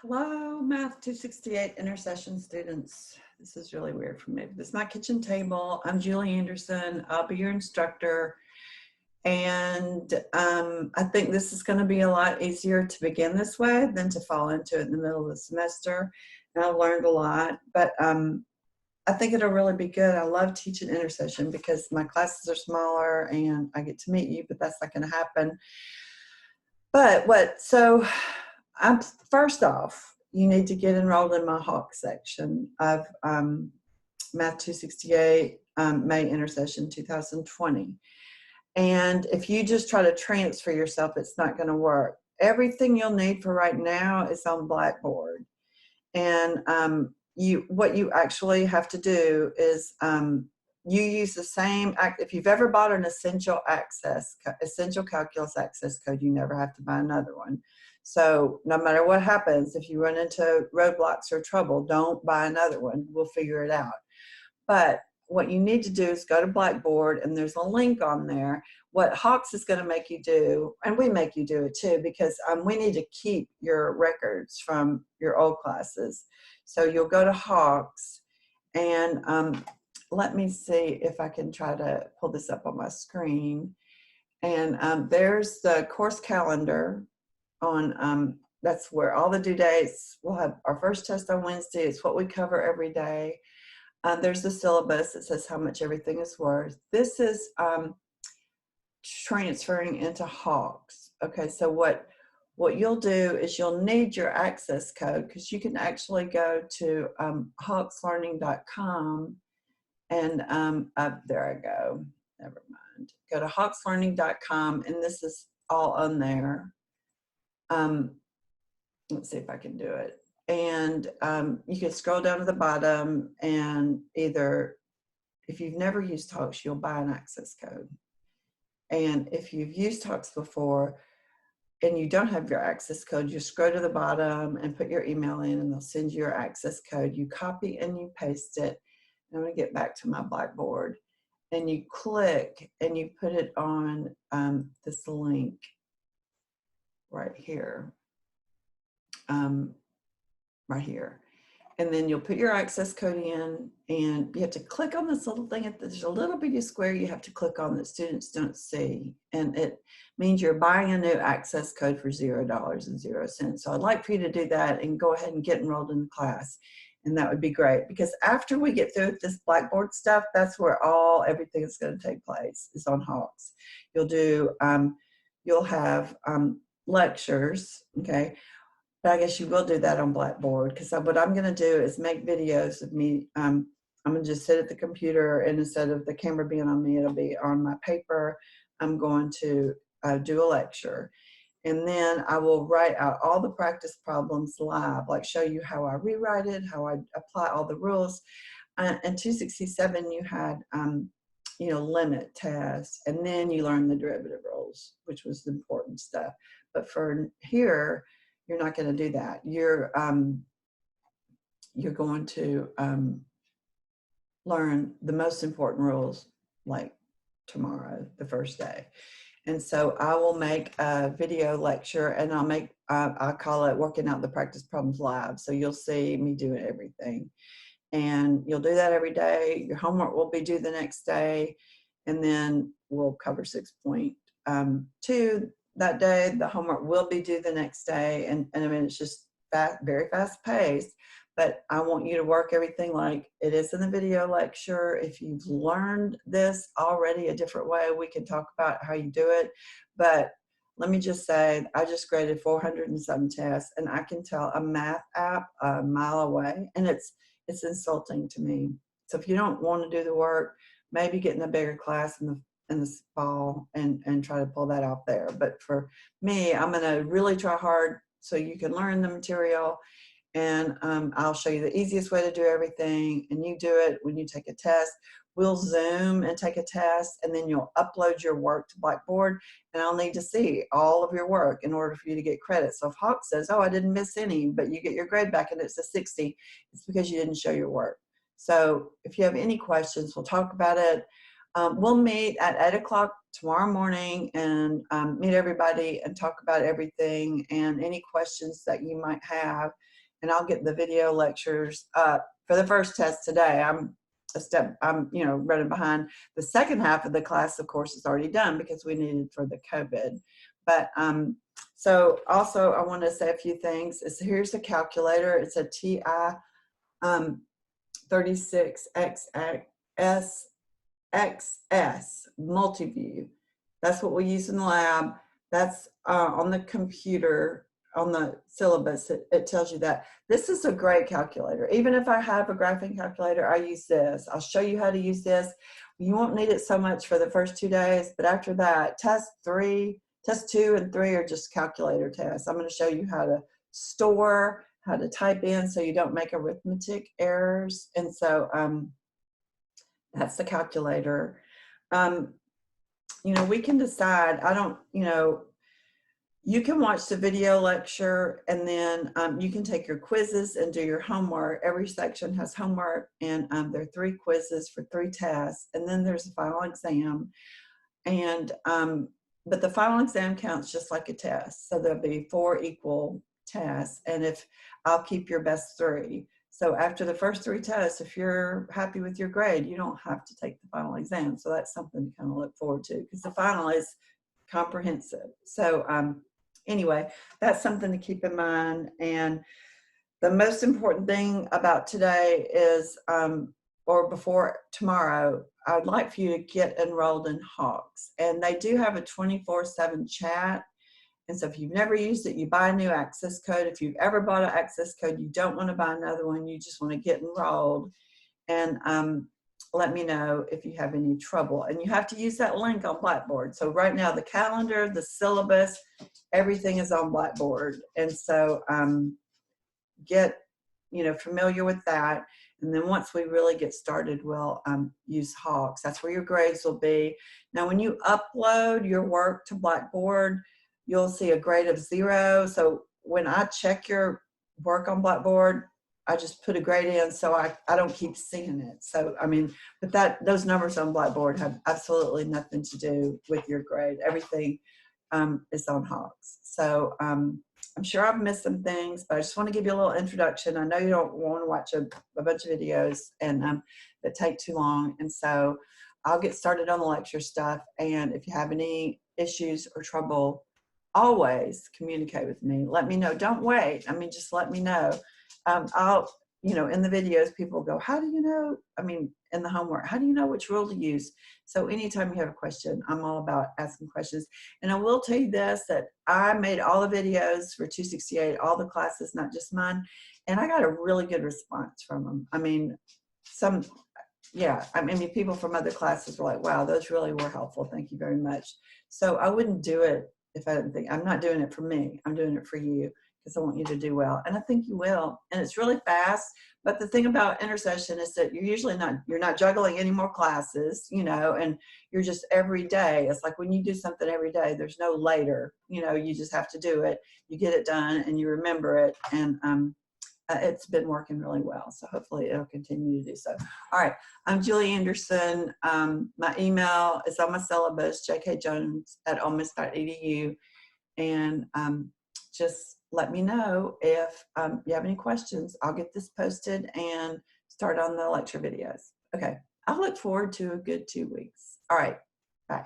Hello, Math 268 Intersession students. This is really weird for me. This is my kitchen table. I'm Julie Anderson. I'll be your instructor. And I think this is going to be a lot easier to begin this way than to fall into it in the middle of the semester. And I've learned a lot, but I think it'll really be good. I love teaching Intersession because my classes are smaller and I get to meet you, but that's not going to happen. I'm first off, you need to get enrolled in my Hawk section of Math 268 May Intersession 2020. And if you just try to transfer yourself, it's not going to work. Everything you'll need for right now is on Blackboard. And what you actually have to do is you use the same, if you've ever bought an essential calculus access code, you never have to buy another one. So no matter what happens, if you run into roadblocks or trouble, don't buy another one. We'll figure it out. But what you need to do is go to Blackboard, and there's a link on there. What Hawks is going to make you do, and we make you do it too, because we need to keep your records from your old classes. So you'll go to Hawks, and let me see if I can try to pull this up on my screen. And there's the course calendar on, that's where all the due dates, we'll have our first test on Wednesday. It's what we cover every day. There's the syllabus that says how much everything is worth. This is transferring into Hawks. Okay, so what you'll do is you'll need your access code, because you can actually go to hawkslearning.com and there I go. Never mind. Go to hawkslearning.com, and this is all on there. Let's see if I can do it. And you can scroll down to the bottom, and either, if you've never used Hawks, you'll buy an access code. And if you've used Hawks before and you don't have your access code, you scroll to the bottom and put your email in, and they'll send you your access code. You copy and you paste it. I'm going to get back to my Blackboard. And you click and you put it on this link right here. Right here. And then you'll put your access code in, and you have to click on this little thing. There's a little bitty square you have to click on that students don't see. And it means you're buying a new access code for $0.00. So I'd like for you to do that and go ahead and get enrolled in the class. And that would be great, because after we get through this Blackboard stuff, that's where everything is going to take place, is on Hawks. You'll have lectures, okay? But I guess you will do that on Blackboard, because what I'm going to do is make videos of me. I'm going to just sit at the computer, and instead of the camera being on me, it'll be on my paper. I'm going to do a lecture. And then I will write out all the practice problems live, like show you how I rewrite it, how I apply all the rules. In 267, you had, limit tests, and then you learn the derivative rules, which was the important stuff. But for here, you're not going to do that. You're going to learn the most important rules like tomorrow, the first day. And so I will make a video lecture, and I'll call it Working Out the Practice Problems Live. So you'll see me doing everything. And you'll do that every day. Your homework will be due the next day. And then we'll cover 6.2 that day. The homework will be due the next day. And I mean, it's just very fast paced. But I want you to work everything like it is in the video lecture. If you've learned this already a different way, we can talk about how you do it. But let me just say, I just graded 400 and some tests, and I can tell a math app a mile away, and it's insulting to me. So if you don't want to do the work, maybe get in a bigger class in the fall and try to pull that out there. But for me, I'm going to really try hard so you can learn the material. And I'll show you the easiest way to do everything, and you do it when you take a test. We'll Zoom and take a test, and then you'll upload your work to Blackboard, and I'll need to see all of your work in order for you to get credit. So if Hawk says, oh, I didn't miss any, but you get your grade back and it's a 60, it's because you didn't show your work. So if you have any questions, we'll talk about it. We'll meet at 8 o'clock tomorrow morning and meet everybody and talk about everything and any questions that you might have. and I'll get the video lectures up for the first test today. I'm running behind. The second half of the class, of course, is already done because we needed for the COVID. But so also I want to say a few things. Here's the calculator. It's a TI 36XS multi-view. That's what we use in the lab. That's on the computer, on the syllabus, it tells you that. This is a great calculator. Even if I have a graphing calculator, I use this. I'll show you how to use this. You won't need it so much for the first 2 days, but after that, test 2 and 3 are just calculator tests. I'm going to show you how to store, how to type in so you don't make arithmetic errors. And so that's the calculator. We can decide, you can watch the video lecture, and then you can take your quizzes and do your homework. Every section has homework, and there are 3 quizzes for 3 tests, and then there's a final exam. And but the final exam counts just like a test, so there'll be 4 equal tests, and I'll keep your best 3. So after the first 3 tests, if you're happy with your grade, you don't have to take the final exam. So that's something to kind of look forward to, because the final is comprehensive. So anyway, that's something to keep in mind. And the most important thing about today is, or before tomorrow, I'd like for you to get enrolled in Hawks. And they do have a 24/7 chat. And so if you've never used it, you buy a new access code. If you've ever bought an access code, you don't want to buy another one. You just want to get enrolled. And let me know if you have any trouble. And you have to use that link on Blackboard. So right now, the calendar, the syllabus, everything is on Blackboard. And so get familiar with that. And then once we really get started, we'll use Hawks. That's where your grades will be. Now, when you upload your work to Blackboard, you'll see a grade of 0. So when I check your work on Blackboard, I just put a grade in, so I don't keep seeing it. So, but those numbers on Blackboard have absolutely nothing to do with your grade. Everything is on Hawks. So I'm sure I've missed some things, but I just want to give you a little introduction. I know you don't want to watch a bunch of videos and that take too long. And so I'll get started on the lecture stuff. And if you have any issues or trouble, always communicate with me. Let me know. Don't wait. Just let me know. I'll, in the videos, people go, how do you know? In the homework, how do you know which rule to use? So anytime you have a question, I'm all about asking questions. And I will tell you this, that I made all the videos for 268, all the classes, not just mine. And I got a really good response from them. People from other classes were like, wow, those really were helpful. Thank you very much. So I wouldn't do it if I didn't think. I'm not doing it for me. I'm doing it for you, because I want you to do well. And I think you will. And it's really fast. But the thing about Intersession is that you're not juggling any more classes, and you're just every day. It's like when you do something every day, there's no later, you just have to do it. You get it done and you remember it. And it's been working really well. So hopefully it'll continue to do so. All right. I'm Julie Anderson. My email is on my syllabus, jkjones@olemiss.edu. And just let me know if you have any questions. I'll get this posted and start on the lecture videos. Okay. I look forward to a good 2 weeks. All right. Bye.